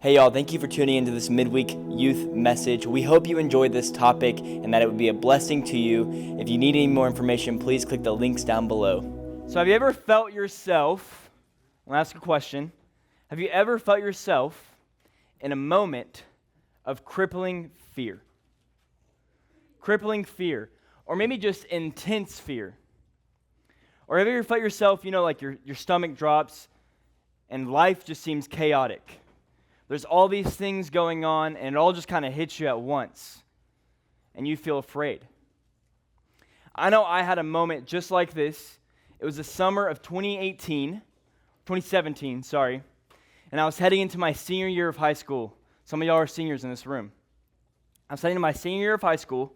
Hey y'all, thank you for tuning into this midweek youth message. We hope you enjoyed this topic and that it would be a blessing to you. If you need any more information, please click the links down below. So have you ever felt yourself, I'll ask a question, have you ever felt yourself in a moment of crippling fear? Crippling fear, or maybe just intense fear. Or have you ever felt yourself, like your stomach drops and life just seems chaotic? There's all these things going on, and it all just kind of hits you at once, and you feel afraid. I know I had a moment just like this. It was the summer of 2017, and I was heading into my senior year of high school. Some of y'all are seniors in this room. I was heading to my senior year of high school,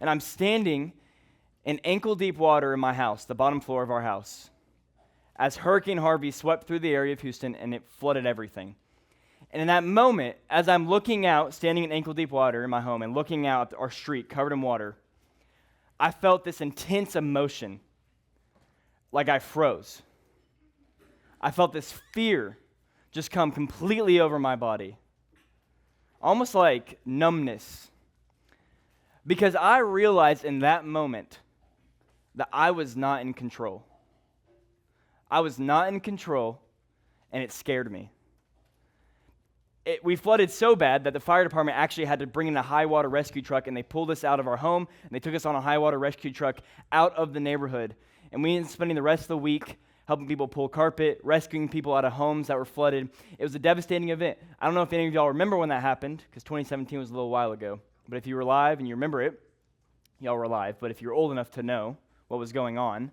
and I'm standing in ankle-deep water in my house, the bottom floor of our house, as Hurricane Harvey swept through the area of Houston, and it flooded everything. And in that moment, as I'm looking out, standing in ankle-deep water in my home and looking out at our street covered in water, I felt this intense emotion, like I froze. I felt this fear just come completely over my body, almost like numbness, because I realized in that moment that I was not in control. I was not in control, and it scared me. We flooded so bad that the fire department actually had to bring in a high water rescue truck, and they pulled us out of our home, and they took us on a high water rescue truck out of the neighborhood. And we ended up spending the rest of the week helping people pull carpet, rescuing people out of homes that were flooded. It was a devastating event. I don't know if any of y'all remember when that happened, because 2017 was a little while ago. But if you were alive and you remember it, y'all were alive. But if you're old enough to know what was going on,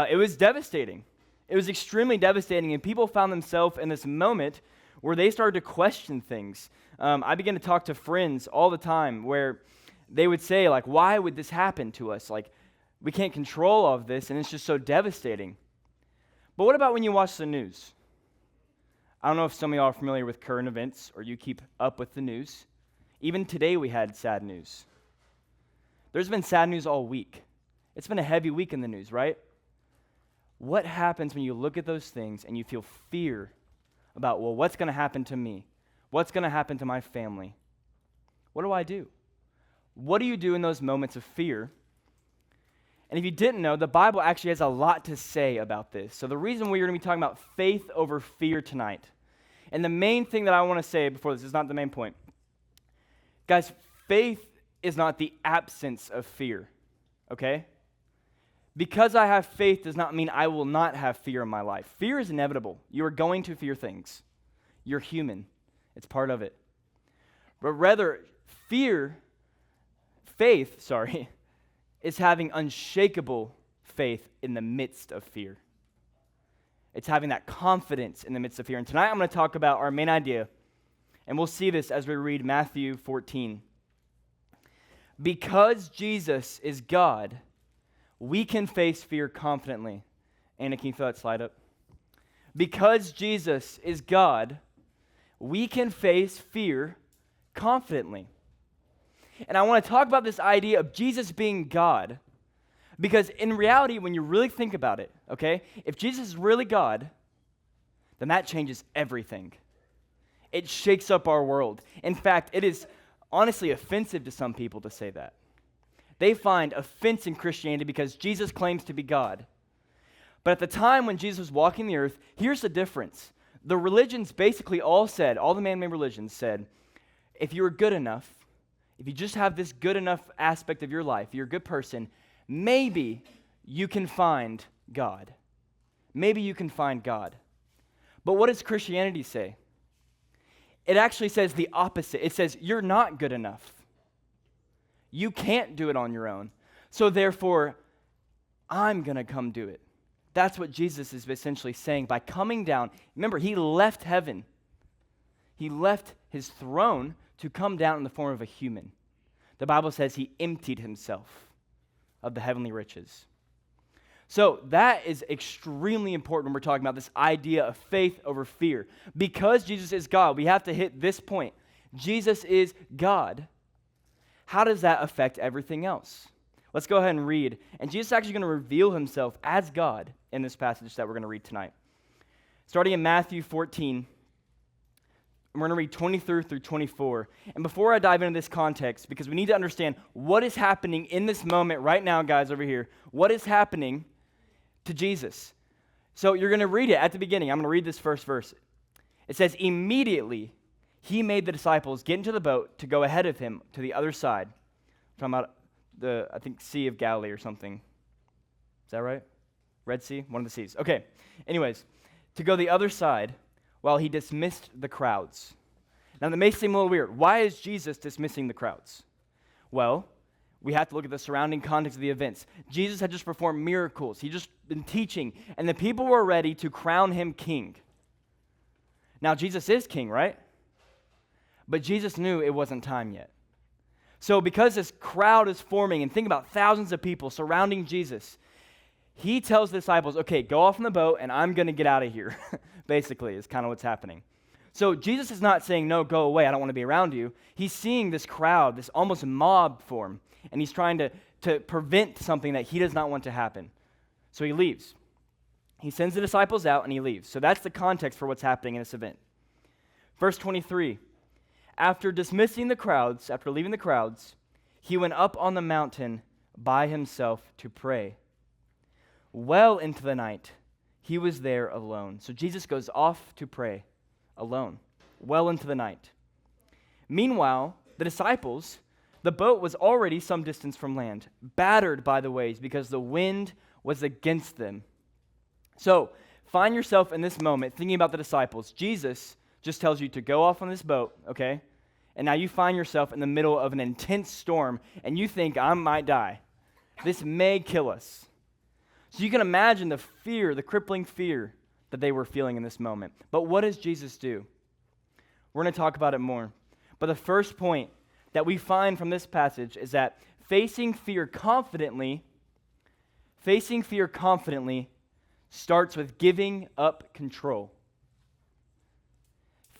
it was devastating. It was extremely devastating, and people found themselves in this moment where they started to question things. I began to talk to friends all the time where they would say, why would this happen to us? We can't control all of this, and it's just so devastating. But what about when you watch the news? I don't know if some of y'all are familiar with current events or you keep up with the news. Even today we had sad news. There's been sad news all week. It's been a heavy week in the news, right? What happens when you look at those things and you feel fear about, what's going to happen to me? What's going to happen to my family? What do I do? What do you do in those moments of fear? And if you didn't know, the Bible actually has a lot to say about this. So the reason we're going to be talking about faith over fear tonight, and the main thing that I want to say before this is not the main point. Guys, faith is not the absence of fear, okay? Because I have faith does not mean I will not have fear in my life. Fear is inevitable. You are going to fear things. You're human. It's part of it. But rather, faith, is having unshakable faith in the midst of fear. It's having that confidence in the midst of fear. And tonight I'm going to talk about our main idea, and we'll see this as we read Matthew 14. Because Jesus is God, we can face fear confidently. Anna, can you throw that slide up? Because Jesus is God, we can face fear confidently. And I want to talk about this idea of Jesus being God, because in reality, when you really think about it, okay, if Jesus is really God, then that changes everything. It shakes up our world. In fact, it is honestly offensive to some people to say that. They find offense in Christianity because Jesus claims to be God. But at the time when Jesus was walking the earth, here's the difference. The religions basically all the man-made religions said, if you're good enough, if you just have this good enough aspect of your life, you're a good person, maybe you can find God. Maybe you can find God. But what does Christianity say? It actually says the opposite. It says you're not good enough. You can't do it on your own. So therefore, I'm going to come do it. That's what Jesus is essentially saying by coming down. Remember, he left heaven. He left his throne to come down in the form of a human. The Bible says he emptied himself of the heavenly riches. So that is extremely important when we're talking about this idea of faith over fear. Because Jesus is God, we have to hit this point. Jesus is God. How does that affect everything else? Let's go ahead and read. And Jesus is actually going to reveal himself as God in this passage that we're going to read tonight. Starting in Matthew 14, And we're going to read 23 through 24. And before I dive into this context, because we need to understand what is happening in this moment right now, guys, over here, what is happening to Jesus. So you're going to read it at the beginning. I'm going to read this first verse. It says, immediately he made the disciples get into the boat to go ahead of him to the other side. I'm talking about the, I think, Sea of Galilee or something. Is that right? Red Sea? One of the seas. Okay. Anyways, to go the other side while he dismissed the crowds. Now, that may seem a little weird. Why is Jesus dismissing the crowds? Well, we have to look at the surrounding context of the events. Jesus had just performed miracles. He'd just been teaching, and the people were ready to crown him king. Now, Jesus is king, right? But Jesus knew it wasn't time yet. So because this crowd is forming, and think about thousands of people surrounding Jesus, he tells the disciples, okay, go off in the boat, and I'm going to get out of here, basically, is kind of what's happening. So Jesus is not saying, no, go away, I don't want to be around you. He's seeing this crowd, this almost mob form, and he's trying to prevent something that he does not want to happen. So he leaves. He sends the disciples out, and he leaves. So that's the context for what's happening in this event. Verse 23, after dismissing the crowds, after leaving the crowds, he went up on the mountain by himself to pray. Well into the night, he was there alone. So Jesus goes off to pray alone, well into the night. Meanwhile, the disciples, the boat was already some distance from land, battered by the waves because the wind was against them. So find yourself in this moment thinking about the disciples. Jesus just tells you to go off on this boat, okay? And now you find yourself in the middle of an intense storm, and you think, I might die. This may kill us. So you can imagine the fear, the crippling fear that they were feeling in this moment. But what does Jesus do? We're going to talk about it more. But the first point that we find from this passage is that facing fear confidently starts with giving up control.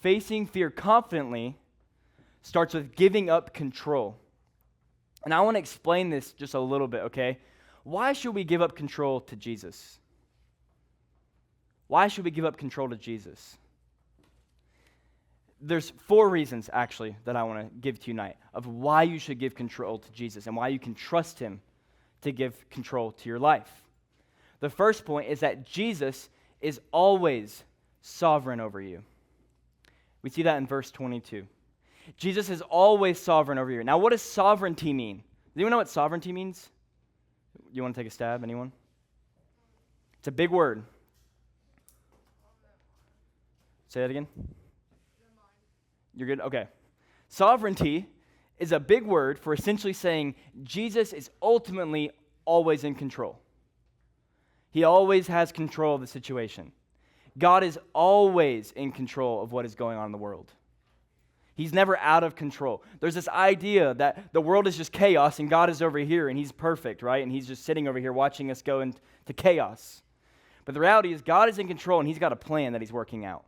Facing fear confidently starts with giving up control. And I want to explain this just a little bit, okay? Why should we give up control to Jesus? Why should we give up control to Jesus? There's 4 reasons, actually, that I want to give to you tonight of why you should give control to Jesus and why you can trust him to give control to your life. The first point is that Jesus is always sovereign over you. We see that in verse 22. Jesus is always sovereign over you. Now, what does sovereignty mean? Does anyone know what sovereignty means? You want to take a stab? Anyone? It's a big word. Say that again. You're good? Okay. Sovereignty is a big word for essentially saying Jesus is ultimately always in control. He always has control of the situation. God is always in control of what is going on in the world. He's never out of control. There's this idea that the world is just chaos and God is over here and he's perfect, right? And he's just sitting over here watching us go into chaos. But the reality is God is in control and he's got a plan that he's working out.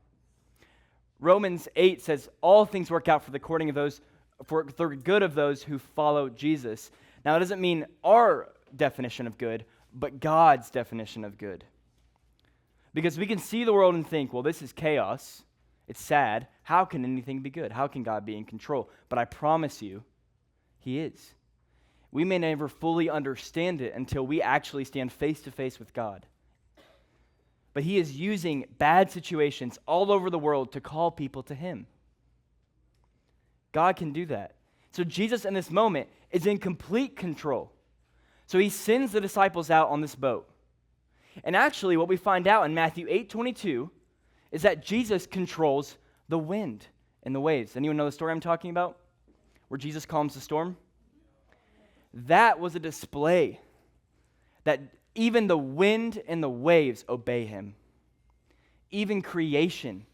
Romans 8 says, all things work out for the good of those who follow Jesus. Now, that doesn't mean our definition of good, but God's definition of good. Because we can see the world and think, well, this is chaos. It's sad. How can anything be good? How can God be in control? But I promise you, he is. We may never fully understand it until we actually stand face to face with God. But he is using bad situations all over the world to call people to him. God can do that. So Jesus in this moment is in complete control. So he sends the disciples out on this boat. And actually what we find out in Matthew 8:22 is that Jesus controls the wind and the waves. Anyone know the story I'm talking about? Where Jesus calms the storm? That was a display that even the wind and the waves obey him. Even creation,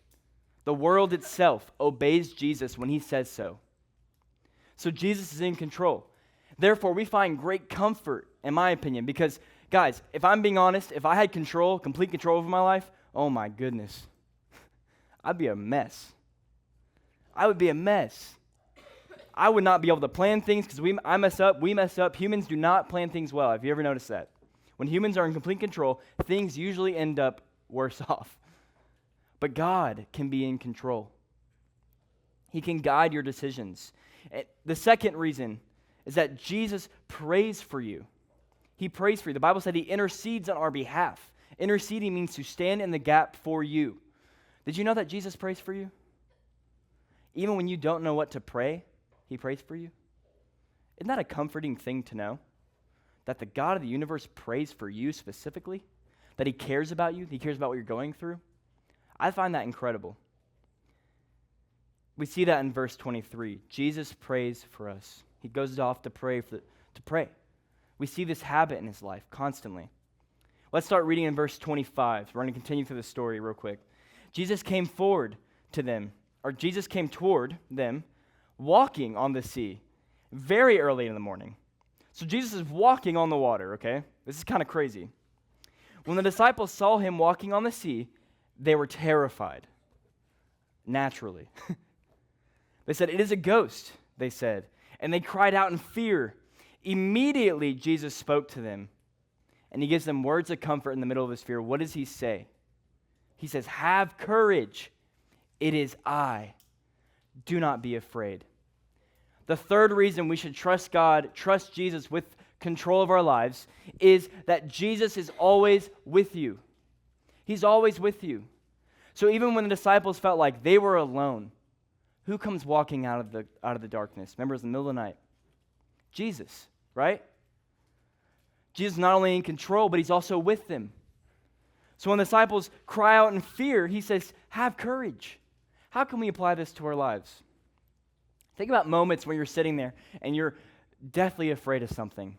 the world itself, obeys Jesus when he says so. So Jesus is in control. Therefore, we find great comfort, in my opinion, because, guys, if I'm being honest, if I had control, complete control over my life, oh my goodness, I'd be a mess. I would be a mess. I would not be able to plan things because I mess up, we mess up. Humans do not plan things well. Have you ever noticed that? When humans are in complete control, things usually end up worse off. But God can be in control. He can guide your decisions. The second reason is that Jesus prays for you. He prays for you. The Bible said he intercedes on our behalf. Interceding means to stand in the gap for you. Did you know that Jesus prays for you? Even when you don't know what to pray, he prays for you. Isn't that a comforting thing to know? That the God of the universe prays for you specifically? That he cares about you? He cares about what you're going through? I find that incredible. We see that in verse 23. Jesus prays for us. He goes off to pray. We see this habit in his life constantly. Let's start reading in verse 25. We're going to continue through the story real quick. Jesus came toward them, walking on the sea, very early in the morning. So Jesus is walking on the water, okay? This is kind of crazy. When the disciples saw him walking on the sea, they were terrified, naturally. They said, "It is a ghost," they said, and they cried out in fear. Immediately, Jesus spoke to them, and he gives them words of comfort in the middle of his fear. What does he say? He says, "Have courage. It is I. Do not be afraid." The third reason we should trust God, trust Jesus with control of our lives, is that Jesus is always with you. He's always with you. So even when the disciples felt like they were alone, who comes walking out of the darkness? Remember, it was the middle of the night. Jesus, right? Jesus is not only in control, but he's also with them. So when the disciples cry out in fear, he says, "Have courage." How can we apply this to our lives? Think about moments when you're sitting there and you're deathly afraid of something.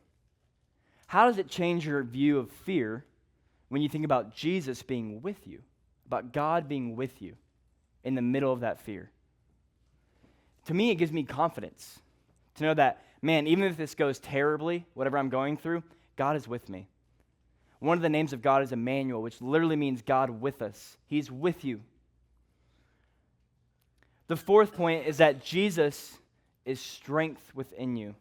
How does it change your view of fear when you think about Jesus being with you, about God being with you in the middle of that fear? To me, it gives me confidence to know that, man, even if this goes terribly, whatever I'm going through, God is with me. One of the names of God is Emmanuel, which literally means God with us. He's with you. The fourth point is that Jesus is strength within you.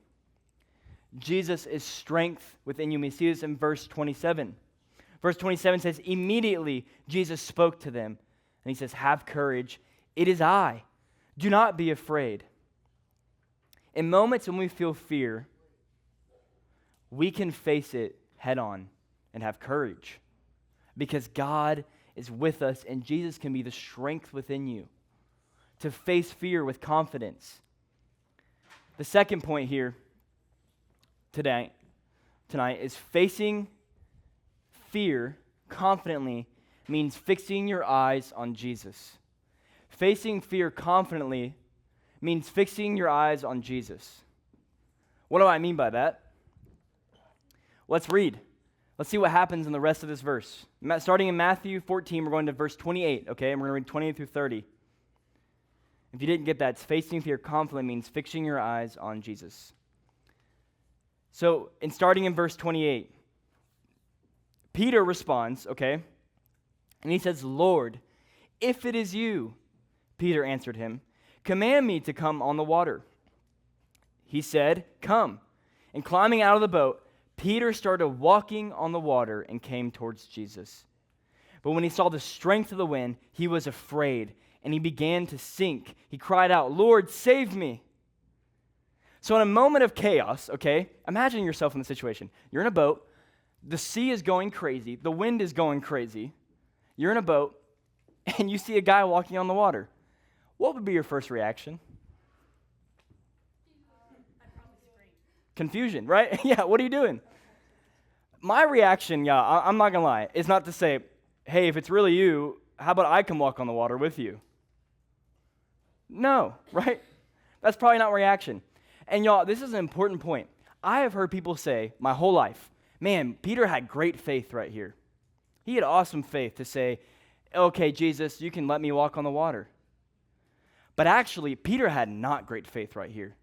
Jesus is strength within you. We see this in verse 27. Verse 27 says, "Immediately Jesus spoke to them, and he says, 'Have courage. It is I. Do not be afraid.'" In moments when we feel fear, we can face it head on and have courage because God is with us and Jesus can be the strength within you to face fear with confidence. The second point here tonight is facing fear confidently means fixing your eyes on Jesus. Facing fear confidently means fixing your eyes on Jesus. What do I mean by that? Let's read. Let's see what happens in the rest of this verse. Starting in Matthew 14, we're going to verse 28, okay? And we're going to read 28 through 30. If you didn't get that, facing fear confidently means fixing your eyes on Jesus. So, starting in verse 28, Peter responds, okay? And he says, "Lord, if it is you," Peter answered him, "command me to come on the water." He said, "Come." And climbing out of the boat, Peter started walking on the water and came towards Jesus. But when he saw the strength of the wind, he was afraid, and he began to sink. He cried out, "Lord, save me." So in a moment of chaos, okay, imagine yourself in the situation. You're in a boat, the sea is going crazy, the wind is going crazy, you're in a boat, and you see a guy walking on the water. What would be your first reaction? Confusion, right? Yeah, what are you doing? My reaction, I'm not going to lie, is not to say, "Hey, if it's really you, how about I come walk on the water with you?" No, right? That's probably not my reaction. And y'all, this is an important point. I have heard people say my whole life, "Man, Peter had great faith right here. He had awesome faith to say, 'Okay, Jesus, you can let me walk on the water.'" But actually, Peter had not great faith right here.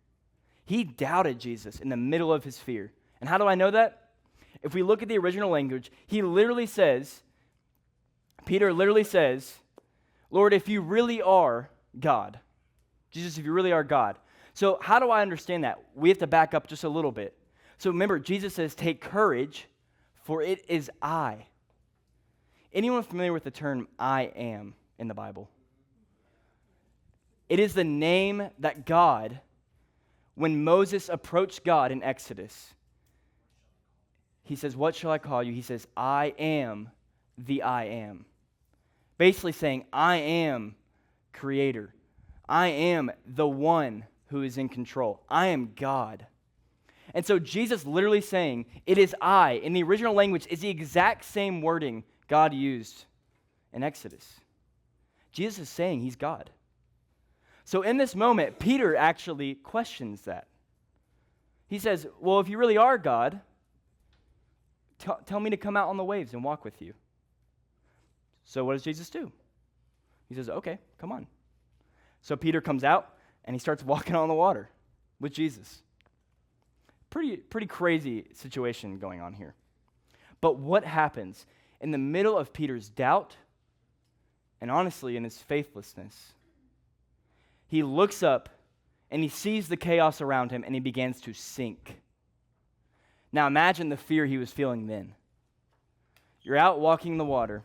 He doubted Jesus in the middle of his fear. And how do I know that? If we look at the original language, Peter literally says, "Lord, if you really are God." Jesus, if you really are God. So how do I understand that? We have to back up just a little bit. So remember, Jesus says, "Take courage, for it is I." Anyone familiar with the term "I am" in the Bible? It is the name that God, when Moses approached God in Exodus, he says, what shall I call you? He says, I am the I am. Basically saying, I am creator. I am the one who is in control. I am God. And so Jesus literally saying, it is I, in the original language, is the exact same wording God used in Exodus. Jesus is saying he's God. So in this moment, Peter actually questions that. He says, well, if you really are God, tell me to come out on the waves and walk with you. So what does Jesus do? He says, okay, come on. So Peter comes out and he starts walking on the water with Jesus. Pretty crazy situation going on here. But what happens in the middle of Peter's doubt and honestly in his faithlessness? He looks up and he sees the chaos around him and he begins to sink. Now imagine the fear he was feeling then. You're out walking the water.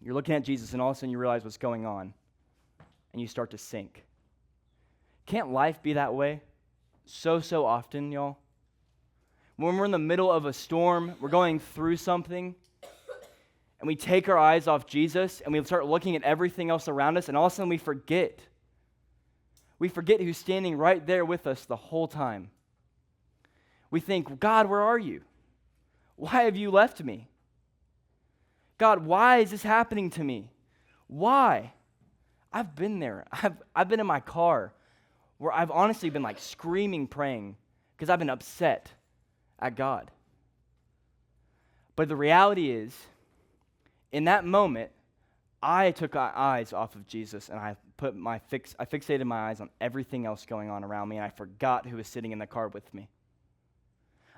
You're looking at Jesus and all of a sudden you realize what's going on and you start to sink. Can't life be that way so often, y'all? When we're in the middle of a storm, we're going through something, and we take our eyes off Jesus, and we start looking at everything else around us, and all of a sudden we forget. We forget who's standing right there with us the whole time. We think, God, where are you? Why have you left me? God, why is this happening to me? Why? I've been there. I've been in my car where I've honestly been like screaming, praying, because I've been upset at God. But the reality is, in that moment, I took my eyes off of Jesus and I fixated my eyes on everything else going on around me, and I forgot who was sitting in the car with me.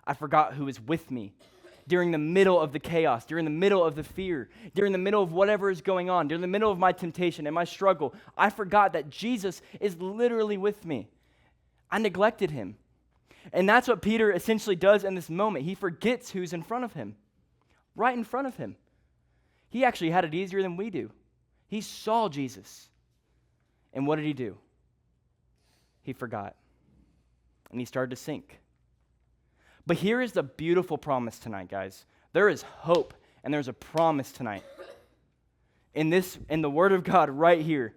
I forgot who was with me during the middle of the chaos, during the middle of the fear, during the middle of whatever is going on, during the middle of my temptation and my struggle. I forgot that Jesus is literally with me. I neglected him. And that's what Peter essentially does in this moment. He forgets who's in front of him, right in front of him. He actually had it easier than we do. He saw Jesus. And what did he do? He forgot. And he started to sink. But here is the beautiful promise tonight, guys. There is hope and there's a promise tonight. In the Word of God right here.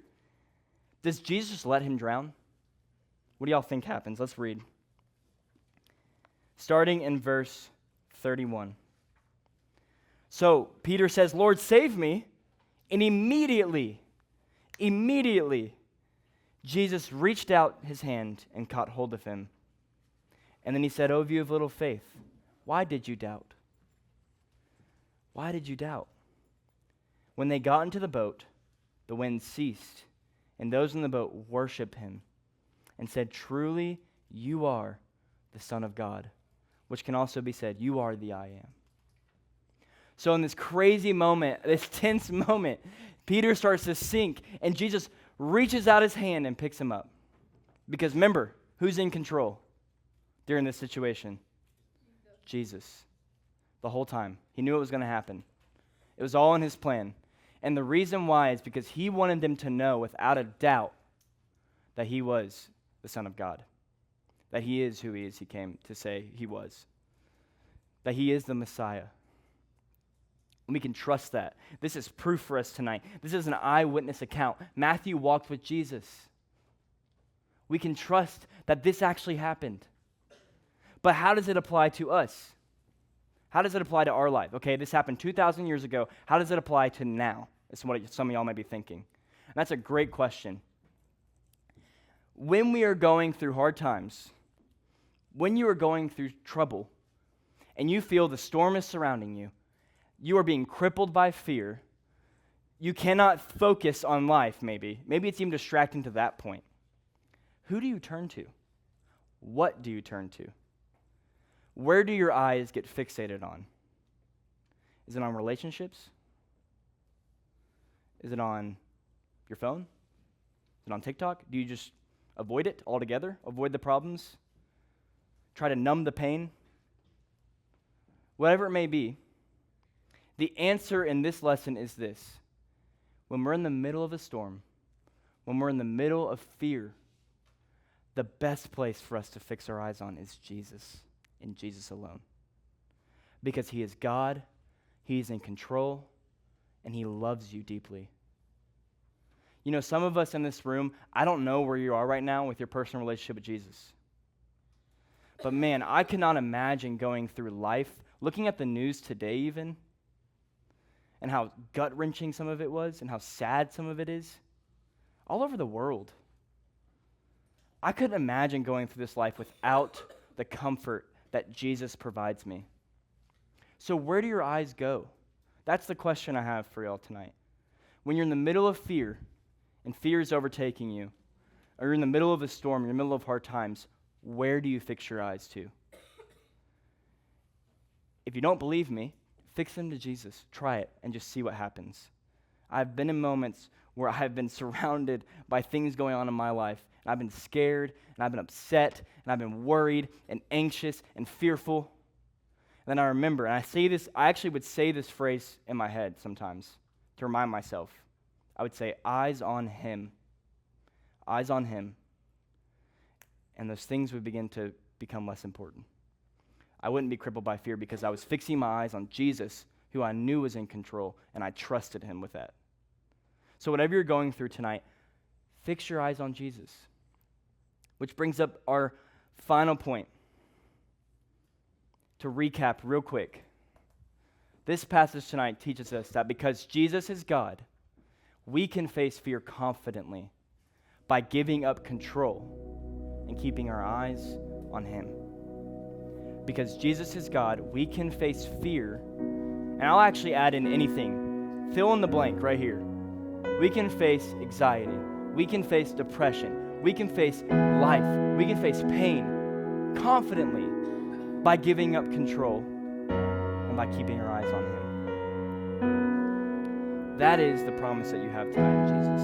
Does Jesus let him drown? What do y'all think happens? Let's read. Starting in verse 31. So Peter says, Lord, save me. And immediately, Jesus reached out his hand and caught hold of him. And then he said, O you of little faith, why did you doubt? Why did you doubt? When they got into the boat, the wind ceased, and those in the boat worshiped him and said, truly, you are the Son of God, which can also be said, you are the I am. So in this crazy moment, this tense moment, Peter starts to sink, and Jesus reaches out his hand and picks him up. Because remember, who's in control during this situation? Jesus. The whole time. He knew it was going to happen. It was all in his plan. And the reason why is because he wanted them to know without a doubt that he was the Son of God. That he is who he is, he came to say he was. That he is the Messiah. And we can trust that. This is proof for us tonight. This is an eyewitness account. Matthew walked with Jesus. We can trust that this actually happened. But how does it apply to us? How does it apply to our life? Okay, this happened 2,000 years ago. How does it apply to now? That's what some of y'all might be thinking. And that's a great question. When we are going through hard times, when you are going through trouble, and you feel the storm is surrounding you, you are being crippled by fear, you cannot focus on life, maybe. Maybe it's even distracting to that point. Who do you turn to? What do you turn to? Where do your eyes get fixated on? Is it on relationships? Is it on your phone? Is it on TikTok? Do you just avoid it altogether? Avoid the problems? Try to numb the pain? Whatever it may be, the answer in this lesson is this. When we're in the middle of a storm, when we're in the middle of fear, the best place for us to fix our eyes on is Jesus, and Jesus alone. Because he is God, he is in control, and he loves you deeply. You know, some of us in this room, I don't know where you are right now with your personal relationship with Jesus. But man, I cannot imagine going through life, looking at the news today even, and how gut-wrenching some of it was, and how sad some of it is, all over the world. I couldn't imagine going through this life without the comfort that Jesus provides me. So where do your eyes go? That's the question I have for y'all tonight. When you're in the middle of fear, and fear is overtaking you, or you're in the middle of a storm, you're in the middle of hard times, where do you fix your eyes to? If you don't believe me, fix them to Jesus. Try it and just see what happens. I've been in moments where I've been surrounded by things going on in my life, and I've been scared, and I've been upset, and I've been worried, and anxious, and fearful. And then I remember, and I actually would say this phrase in my head sometimes to remind myself. I would say, eyes on him. Eyes on him. And those things would begin to become less important. I wouldn't be crippled by fear because I was fixing my eyes on Jesus, who I knew was in control, and I trusted him with that. So whatever you're going through tonight, fix your eyes on Jesus. Which brings up our final point. To recap real quick, this passage tonight teaches us that because Jesus is God, we can face fear confidently by giving up control and keeping our eyes on him. Because Jesus is God, we can face fear, and I'll actually add in anything. Fill in the blank right here. We can face anxiety. We can face depression. We can face life. We can face pain confidently by giving up control and by keeping our eyes on him. That is the promise that you have tonight in Jesus.